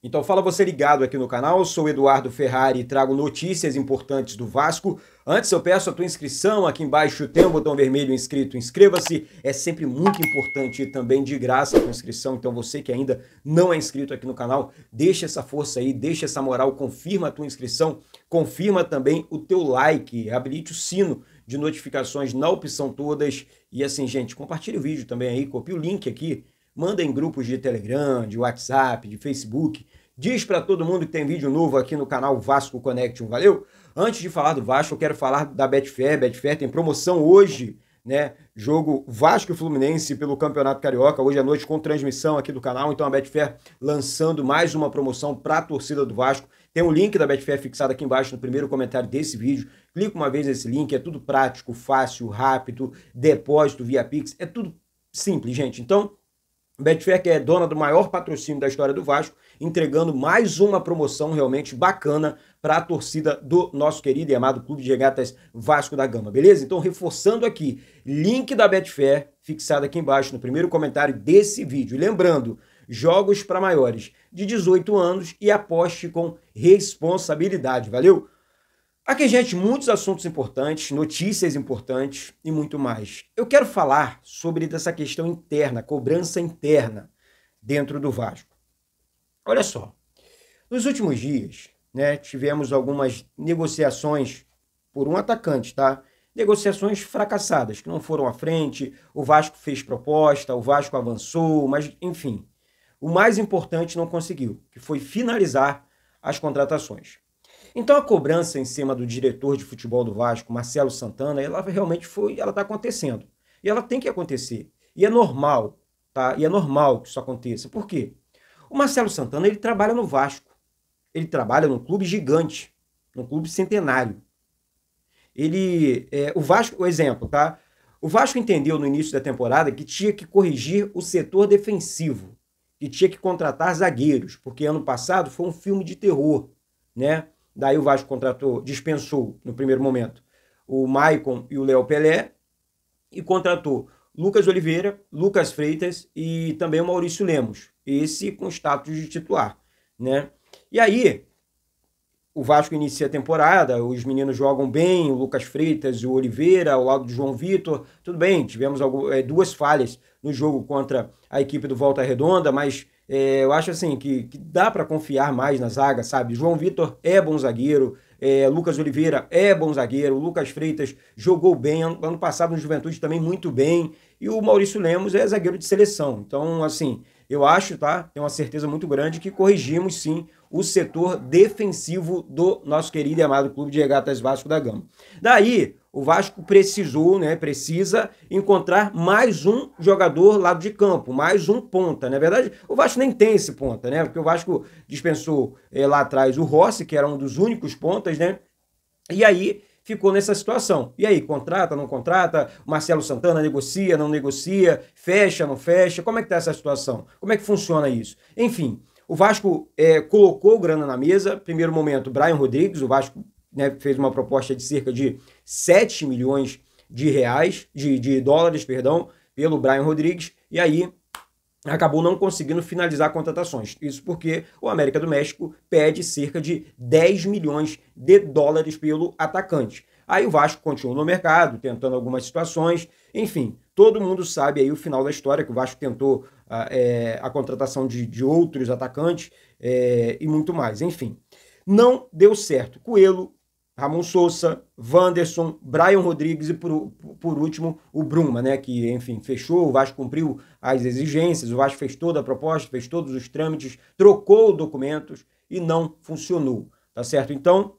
Então fala você ligado aqui no canal, eu sou o Eduardo Ferrari e trago notícias importantes do Vasco. Antes eu peço a tua inscrição, aqui embaixo tem um botão vermelho inscrito, inscreva-se. É sempre muito importante e também de graça a tua inscrição, então você que ainda não é inscrito aqui no canal, deixa essa força aí, deixa essa moral, confirma a tua inscrição, confirma também o teu like, habilite o sino de notificações na opção todas. E assim, gente, compartilha o vídeo também aí, copia o link aqui, manda em grupos de Telegram, de WhatsApp, de Facebook. Diz para todo mundo que tem vídeo novo aqui no canal Vasco Connection, valeu? Antes de falar do Vasco, eu quero falar da Betfair. Betfair tem promoção hoje, né? Jogo Vasco e Fluminense pelo Campeonato Carioca, hoje à noite com transmissão aqui do canal. Então a Betfair lançando mais uma promoção para a torcida do Vasco. Tem um link da Betfair fixado aqui embaixo no primeiro comentário desse vídeo. Clica uma vez nesse link, é tudo prático, fácil, rápido, depósito via Pix, é tudo simples, gente. Então, Betfair, que é dona do maior patrocínio da história do Vasco, entregando mais uma promoção realmente bacana para a torcida do nosso querido e amado Clube de Regatas Vasco da Gama, beleza? Então, reforçando aqui, link da Betfair fixado aqui embaixo no primeiro comentário desse vídeo. E lembrando, jogos para maiores de 18 anos e aposte com responsabilidade, valeu? Aqui, gente, muitos assuntos importantes, notícias importantes e muito mais. Eu quero falar sobre essa questão interna, cobrança interna dentro do Vasco. Olha só, nos últimos dias, né, tivemos algumas negociações por um atacante, tá? Negociações fracassadas, que não foram à frente, o Vasco fez proposta, o Vasco avançou, mas enfim. O mais importante não conseguiu, que foi finalizar as contratações. Então a cobrança em cima do diretor de futebol do Vasco, Marcelo Santana, ela realmente está acontecendo. E ela tem que acontecer. E é normal, tá? E é normal que isso aconteça. Por quê? O Marcelo Santana, ele trabalha no Vasco. Ele trabalha num clube gigante, num clube centenário. O Vasco, o exemplo, tá? O Vasco entendeu no início da temporada que tinha que corrigir o setor defensivo, que tinha que contratar zagueiros, porque ano passado foi um filme de terror, né? Daí o Vasco dispensou no primeiro momento o Maicon e o Léo Pelé e contratou Lucas Oliveira, Lucas Freitas e também o Maurício Lemos, esse com status de titular, né? E aí o Vasco inicia a temporada, os meninos jogam bem, o Lucas Freitas e o Oliveira, ao lado do João Vitor, tudo bem, tivemos duas falhas no jogo contra a equipe do Volta Redonda, mas eu acho assim que dá para confiar mais na zaga, sabe? João Vitor é bom zagueiro, Lucas Oliveira é bom zagueiro, Lucas Freitas jogou bem, ano passado no Juventude também muito bem, e o Maurício Lemos é zagueiro de seleção. Então, assim, eu acho, tá? Tenho uma certeza muito grande que corrigimos sim o setor defensivo do nosso querido e amado Clube de Regatas Vasco da Gama. Daí, o Vasco precisa encontrar mais um jogador lado de campo, mais um ponta. Na verdade, o Vasco nem tem esse ponta, né? Porque o Vasco dispensou lá atrás o Rossi, que era um dos únicos pontas, né? E aí ficou nessa situação. E aí, contrata, não contrata? O Marcelo Santana negocia, não negocia? Fecha, não fecha? Como é que tá essa situação? Como é que funciona isso? Enfim, o Vasco colocou grana na mesa. Primeiro momento, Brian Rodrigues, o Vasco, né, fez uma proposta de cerca de 7 milhões de dólares, pelo Brian Rodrigues, e aí acabou não conseguindo finalizar contratações. Isso porque o América do México pede cerca de 10 milhões de dólares pelo atacante. Aí o Vasco continuou no mercado, tentando algumas situações, enfim, todo mundo sabe aí o final da história, que o Vasco tentou a contratação de outros atacantes e muito mais, enfim. Não deu certo. Coelho, Ramon Sousa, Wanderson, Brian Rodrigues e, por último, o Bruma, né? Que, enfim, fechou, o Vasco cumpriu as exigências, o Vasco fez toda a proposta, fez todos os trâmites, trocou documentos e não funcionou, tá certo? Então,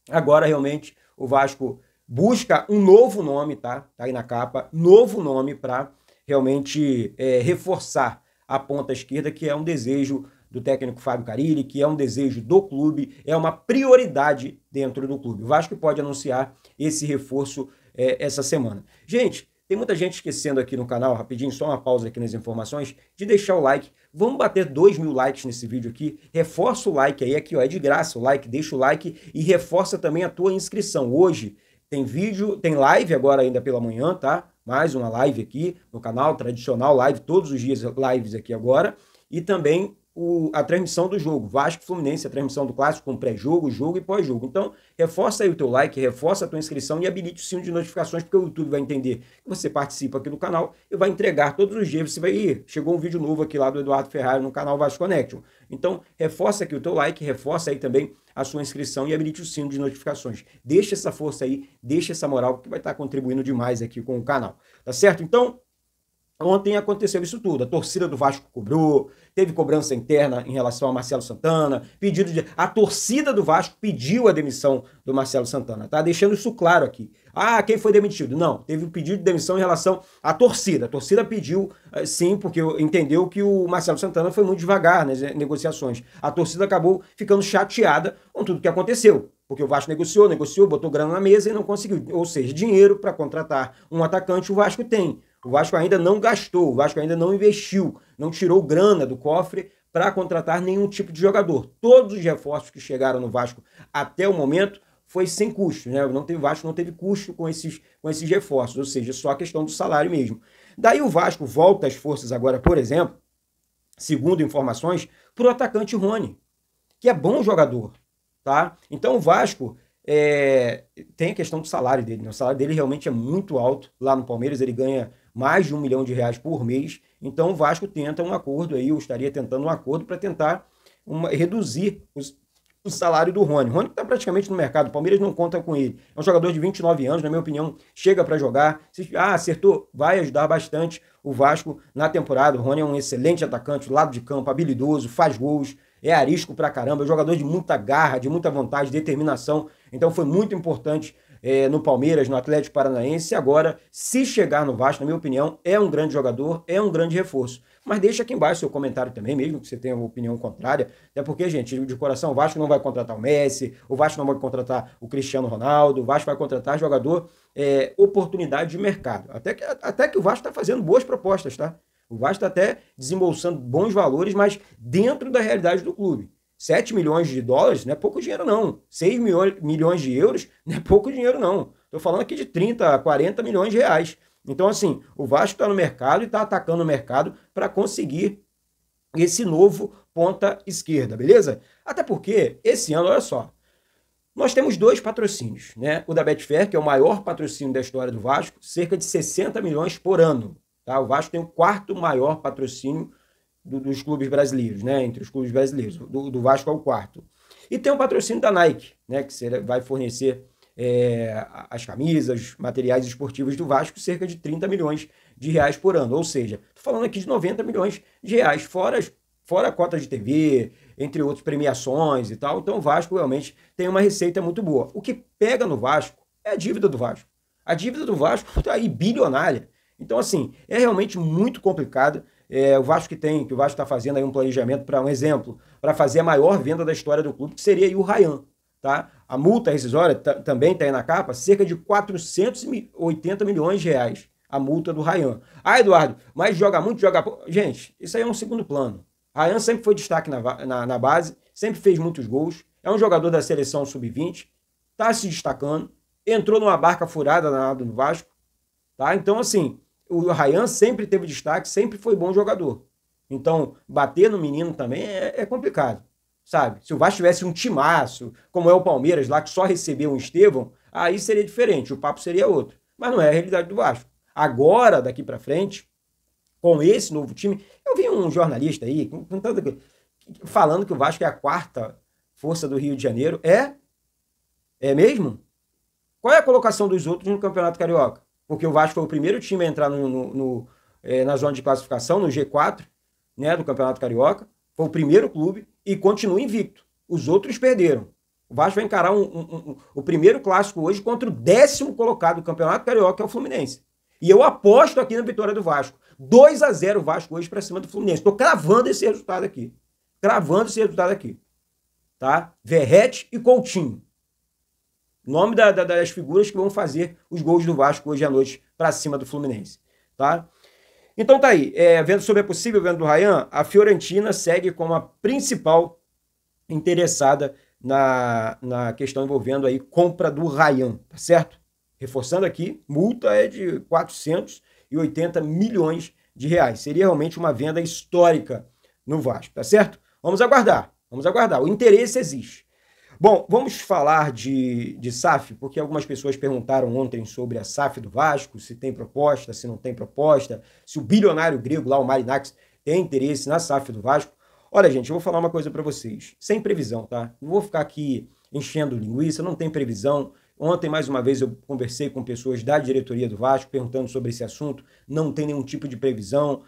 agora realmente o Vasco busca um novo nome, tá? Tá aí na capa, novo nome para realmente reforçar a ponta esquerda, que é um desejo do técnico Fábio Carille, que é um desejo do clube, é uma prioridade dentro do clube. O Vasco pode anunciar esse reforço essa semana. Gente, tem muita gente esquecendo aqui no canal, rapidinho, só uma pausa aqui nas informações, de deixar o like. Vamos bater 2.000 likes nesse vídeo aqui. Reforça o like aí, aqui ó, é de graça o like, deixa o like e reforça também a tua inscrição. Hoje tem vídeo, tem live agora ainda pela manhã, tá? Mais uma live aqui no canal, tradicional live, todos os dias lives aqui agora. E também a transmissão do jogo, Vasco e Fluminense, a transmissão do clássico com pré-jogo, jogo e pós-jogo. Então, reforça aí o teu like, reforça a tua inscrição e habilite o sino de notificações, porque o YouTube vai entender que você participa aqui do canal e vai entregar todos os dias. Você vai ir, chegou um vídeo novo aqui lá do Eduardo Ferrari no canal Vasco Connection. Então, reforça aqui o teu like, reforça aí também a sua inscrição e habilite o sino de notificações. Deixa essa força aí, deixa essa moral, que vai estar contribuindo demais aqui com o canal. Tá certo? Então, ontem aconteceu isso tudo. A torcida do Vasco cobrou, teve cobrança interna em relação a Marcelo Santana, a torcida do Vasco pediu a demissão do Marcelo Santana, tá? Deixando isso claro aqui. Ah, quem foi demitido? Não, teve um pedido de demissão em relação à torcida. A torcida pediu, sim, porque entendeu que o Marcelo Santana foi muito devagar nas negociações. A torcida acabou ficando chateada com tudo que aconteceu. Porque o Vasco negociou, botou grana na mesa e não conseguiu. Ou seja, dinheiro para contratar um atacante o Vasco tem. O Vasco ainda não gastou, o Vasco ainda não investiu, não tirou grana do cofre para contratar nenhum tipo de jogador. Todos os reforços que chegaram no Vasco até o momento foi sem custo, né? O Vasco não teve custo com esses reforços, ou seja, só a questão do salário mesmo. Daí o Vasco volta as forças agora, por exemplo, segundo informações, para o atacante Rony, que é bom jogador, tá? Então o Vasco tem a questão do salário dele, né? O salário dele realmente é muito alto. Lá no Palmeiras ele ganha mais de R$1 milhão por mês. Então o Vasco tenta um acordo aí, eu estaria tentando um acordo para tentar reduzir o salário do Rony. O Rony está praticamente no mercado, o Palmeiras não conta com ele. É um jogador de 29 anos, na minha opinião, chega para jogar. Acertou, vai ajudar bastante o Vasco na temporada. O Rony é um excelente atacante, lado de campo, habilidoso, faz gols, é arisco pra caramba, é um jogador de muita garra, de muita vontade, determinação. Então foi muito importante no Palmeiras, no Atlético Paranaense. E agora, se chegar no Vasco, na minha opinião, é um grande jogador, é um grande reforço. Mas deixa aqui embaixo seu comentário também, mesmo que você tenha uma opinião contrária. Até porque, gente, de coração, o Vasco não vai contratar o Messi, o Vasco não vai contratar o Cristiano Ronaldo, o Vasco vai contratar jogador oportunidade de mercado. Até que o Vasco está fazendo boas propostas, tá? O Vasco está até desembolsando bons valores, mas dentro da realidade do clube. 7 milhões de dólares não é pouco dinheiro, não. 6 milhões de euros não é pouco dinheiro, não. Estou falando aqui de 30 a 40 milhões de reais. Então, assim, o Vasco está no mercado e está atacando o mercado para conseguir esse novo ponta esquerda, beleza? Até porque, esse ano, olha só, nós temos 2 patrocínios, né? O da Betfair, que é o maior patrocínio da história do Vasco, cerca de 60 milhões por ano. Tá? O Vasco tem o 4º maior patrocínio dos clubes brasileiros, né? Entre os clubes brasileiros. Do Vasco é o 4º. E tem o patrocínio da Nike, né? Que vai fornecer as camisas, materiais esportivos do Vasco, cerca de 30 milhões de reais por ano. Ou seja, estou falando aqui de 90 milhões de reais, fora a cota de TV, entre outras premiações e tal. Então o Vasco realmente tem uma receita muito boa. O que pega no Vasco é a dívida do Vasco. A dívida do Vasco está aí bilionária. Então, assim, é realmente muito complicado. O Vasco está fazendo aí um planejamento para um exemplo, para fazer a maior venda da história do clube, que seria aí o Ryan, tá? A multa rescisória também está aí na capa, cerca de 480 milhões de reais, a multa do Ryan. Ah, Eduardo, mas joga muito, joga pouco. Gente, isso aí é um segundo plano. Ryan sempre foi destaque na base, sempre fez muitos gols, é um jogador da seleção sub-20, está se destacando, entrou numa barca furada na do Vasco, tá? Então, assim, o Ryan sempre teve destaque, sempre foi bom jogador. Então, bater no menino também é complicado, sabe? Se o Vasco tivesse um timaço, como é o Palmeiras lá, que só recebeu um Estevão, aí seria diferente, o papo seria outro. Mas não é a realidade do Vasco. Agora, daqui para frente, com esse novo time, eu vi um jornalista aí falando que o Vasco é a 4ª força do Rio de Janeiro. É mesmo? Qual é a colocação dos outros no Campeonato Carioca? Porque o Vasco foi o primeiro time a entrar na zona de classificação, no G4, né, do Campeonato Carioca. Foi o primeiro clube e continua invicto. Os outros perderam. O Vasco vai encarar o primeiro clássico hoje contra o 10º colocado do Campeonato Carioca, que é o Fluminense. E eu aposto aqui na vitória do Vasco. 2-0 o Vasco hoje para cima do Fluminense. Estou cravando esse resultado aqui. Tá? Verrete e Coutinho. Nome das figuras que vão fazer os gols do Vasco hoje à noite para cima do Fluminense, tá? Então tá aí, vendo sobre a possível venda do Ryan, a Fiorentina segue como a principal interessada na questão envolvendo aí compra do Ryan, tá certo? Reforçando aqui, multa é de 480 milhões de reais. Seria realmente uma venda histórica no Vasco, tá certo? vamos aguardar, vamos aguardar. O interesse existe. Bom, vamos falar de SAF, porque algumas pessoas perguntaram ontem sobre a SAF do Vasco, se tem proposta, se não tem proposta, se o bilionário grego lá, o Marinakis, tem interesse na SAF do Vasco. Olha, gente, eu vou falar uma coisa para vocês, sem previsão, tá? Não vou ficar aqui enchendo linguiça, não tem previsão. Ontem, mais uma vez, eu conversei com pessoas da diretoria do Vasco, perguntando sobre esse assunto, não tem nenhum tipo de previsão.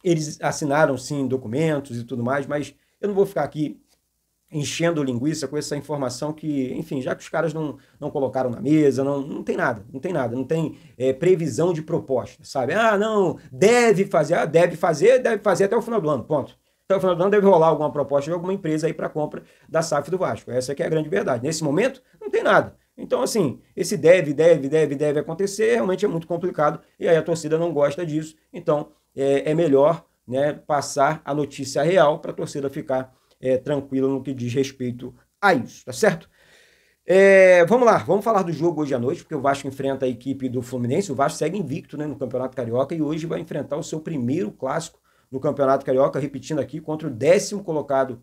Eles assinaram, sim, documentos e tudo mais, mas eu não vou ficar aqui enchendo linguiça com essa informação que, enfim, já que os caras não colocaram na mesa, não tem nada, não tem previsão de proposta, sabe? Ah, não, deve fazer até o final do ano, ponto. Até o final do ano deve rolar alguma proposta de alguma empresa aí para compra da SAF do Vasco, essa que é a grande verdade. Nesse momento, não tem nada. Então, assim, esse deve acontecer, realmente é muito complicado, e aí a torcida não gosta disso, então é melhor, né, passar a notícia real para a torcida ficar tranquilo no que diz respeito a isso, tá certo? Vamos lá, vamos falar do jogo hoje à noite, porque o Vasco enfrenta a equipe do Fluminense. O Vasco segue invicto, né, no Campeonato Carioca e hoje vai enfrentar o seu primeiro clássico no Campeonato Carioca, repetindo aqui, contra o 10º colocado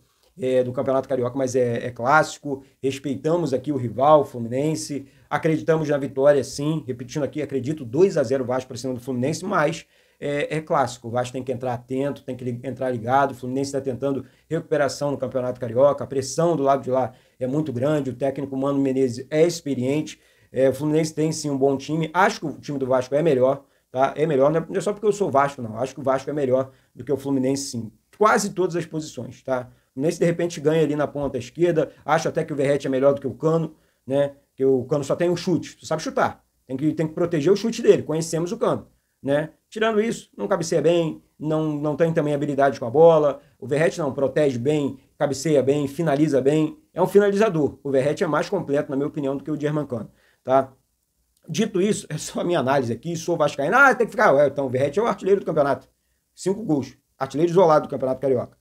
do Campeonato Carioca, mas é clássico. Respeitamos aqui o rival, o Fluminense, acreditamos na vitória, sim, repetindo aqui, acredito 2-0 Vasco para cima do Fluminense, mas é clássico, o Vasco tem que entrar atento, tem que entrar ligado, o Fluminense está tentando recuperação no Campeonato Carioca, a pressão do lado de lá é muito grande, o técnico Mano Menezes é experiente, o Fluminense tem sim um bom time, acho que o time do Vasco é melhor, tá? É melhor, não é só porque eu sou Vasco, não, acho que o Vasco é melhor do que o Fluminense, sim, quase todas as posições, tá? O Fluminense de repente ganha ali na ponta esquerda, acho até que o Verratti é melhor do que o Cano, né? Que o Cano só tem um chute, tu sabe chutar, tem que proteger o chute dele, conhecemos o Cano, né? Tirando isso, não cabeceia bem, não tem também habilidade com a bola, o Verratti não protege bem, cabeceia bem, finaliza bem, é um finalizador. O Verratti é mais completo, na minha opinião, do que o Germancano, tá? Dito isso, é só a minha análise aqui, sou vascaíno, tem que ficar, então o Verratti é o artilheiro do campeonato, 5 gols, artilheiro isolado do Campeonato Carioca.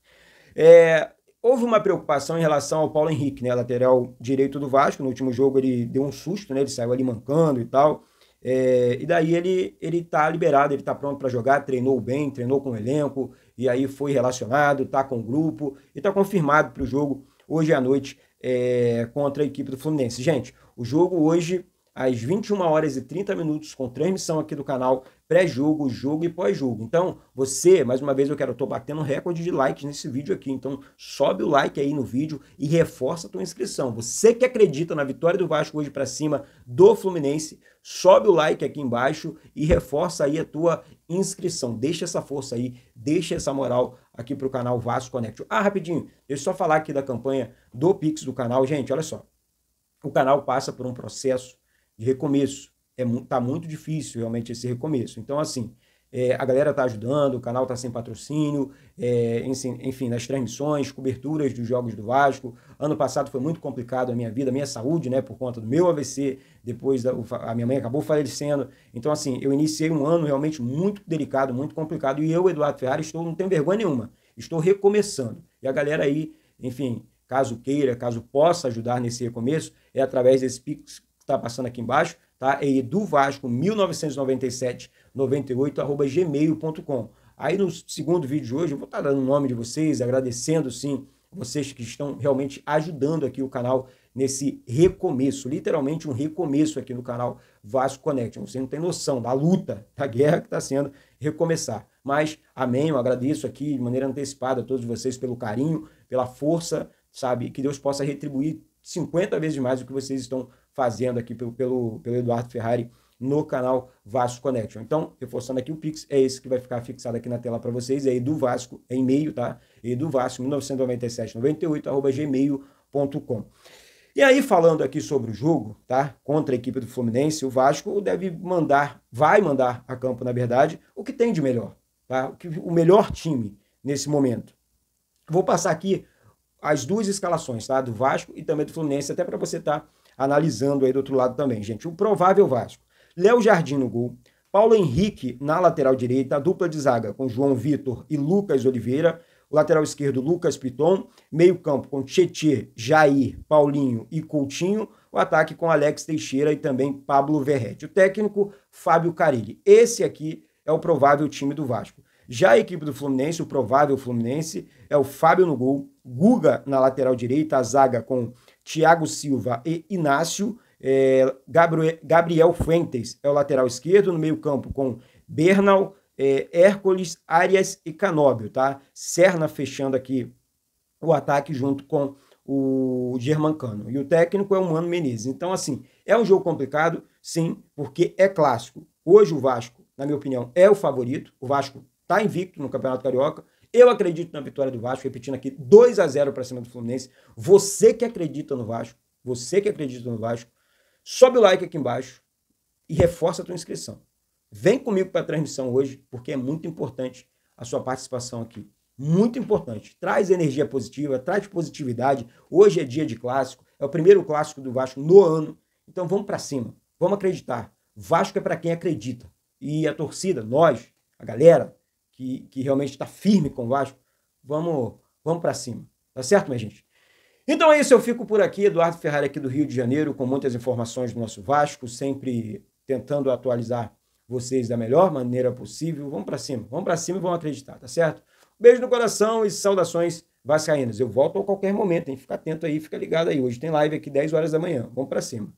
Houve uma preocupação em relação ao Paulo Henrique, né, lateral direito do Vasco, no último jogo ele deu um susto, né, ele saiu ali mancando e tal, e daí ele tá liberado, ele tá pronto para jogar, treinou bem, treinou com o elenco, e aí foi relacionado, tá com o grupo, e tá confirmado para o jogo hoje à noite contra a equipe do Fluminense. Gente, o jogo hoje às 21h30, com transmissão aqui do canal, pré-jogo, jogo e pós-jogo. Então, você, mais uma vez eu tô batendo um recorde de likes nesse vídeo aqui, então sobe o like aí no vídeo e reforça a tua inscrição. Você que acredita na vitória do Vasco hoje para cima do Fluminense, sobe o like aqui embaixo e reforça aí a tua inscrição. Deixa essa força aí, deixa essa moral aqui pro canal Vasco Connect. Rapidinho, deixa eu só falar aqui da campanha do Pix do canal. Gente, olha só, o canal passa por um processo de recomeço, tá muito difícil realmente esse recomeço, então assim, a galera tá ajudando, o canal tá sem patrocínio, enfim, nas transmissões, coberturas dos jogos do Vasco. Ano passado foi muito complicado a minha vida, a minha saúde, né, por conta do meu AVC, depois a minha mãe acabou falecendo, então assim, eu iniciei um ano realmente muito delicado, muito complicado, e eu, Eduardo Ferrari, não tenho vergonha nenhuma, estou recomeçando, e a galera aí, enfim, caso queira, caso possa ajudar nesse recomeço, é através desse Pix está passando aqui embaixo, tá? É eduvasco199798@gmail.com. Aí no segundo vídeo de hoje eu vou estar dando o nome de vocês, agradecendo sim vocês que estão realmente ajudando aqui o canal nesse recomeço, literalmente um recomeço aqui no canal Vasco Connect. Você não tem noção da luta, da guerra que está sendo recomeçar. Mas, amém, eu agradeço aqui de maneira antecipada a todos vocês pelo carinho, pela força, sabe? Que Deus possa retribuir 50 vezes mais o que vocês estão fazendo aqui pelo Eduardo Ferrari no canal Vasco Connection. Então, reforçando aqui o Pix, é esse que vai ficar fixado aqui na tela para vocês, é eduvasco, é e-mail, tá? eduvasco199798@gmail.com. E aí, falando aqui sobre o jogo, tá? Contra a equipe do Fluminense, o Vasco vai mandar a campo, na verdade, o que tem de melhor, tá? O melhor time nesse momento. Vou passar aqui as duas escalações, tá? Do Vasco e também do Fluminense, até para você estar analisando aí do outro lado também, gente. O provável Vasco: Léo Jardim no gol, Paulo Henrique na lateral direita, a dupla de zaga com João Vitor e Lucas Oliveira, o lateral esquerdo Lucas Piton, meio campo com Tietê, Jair, Paulinho e Coutinho, o ataque com Alex Teixeira e também Pablo Verratti. O técnico, Fábio Carille. Esse aqui é o provável time do Vasco. Já a equipe do Fluminense, o provável Fluminense, é o Fábio no gol, Guga na lateral direita, a zaga com Thiago Silva e Inácio, Gabriel Fuentes é o lateral esquerdo, no meio campo com Bernal, Hércules, Arias e Canóbio, tá? Serna fechando aqui o ataque junto com o Germancano. E o técnico é o Mano Menezes. Então, assim, é um jogo complicado, sim, porque é clássico. Hoje o Vasco, na minha opinião, é o favorito. O Vasco está invicto no Campeonato Carioca. Eu acredito na vitória do Vasco, repetindo aqui, 2-0 para cima do Fluminense. Você que acredita no Vasco, sobe o like aqui embaixo e reforça a tua inscrição. Vem comigo para a transmissão hoje, porque é muito importante a sua participação aqui. Muito importante. Traz energia positiva, traz positividade. Hoje é dia de clássico, é o primeiro clássico do Vasco no ano. Então vamos para cima, vamos acreditar. Vasco é para quem acredita. E a torcida, nós, a galera que realmente está firme com o Vasco, vamos para cima. Tá certo, minha gente? Então é isso, eu fico por aqui, Eduardo Ferrari aqui do Rio de Janeiro, com muitas informações do nosso Vasco, sempre tentando atualizar vocês da melhor maneira possível. Vamos para cima e vamos acreditar, tá certo? Beijo no coração e saudações vascaínas. Eu volto a qualquer momento, hein? Fica atento aí, fica ligado aí. Hoje tem live aqui 10 horas da manhã. Vamos para cima.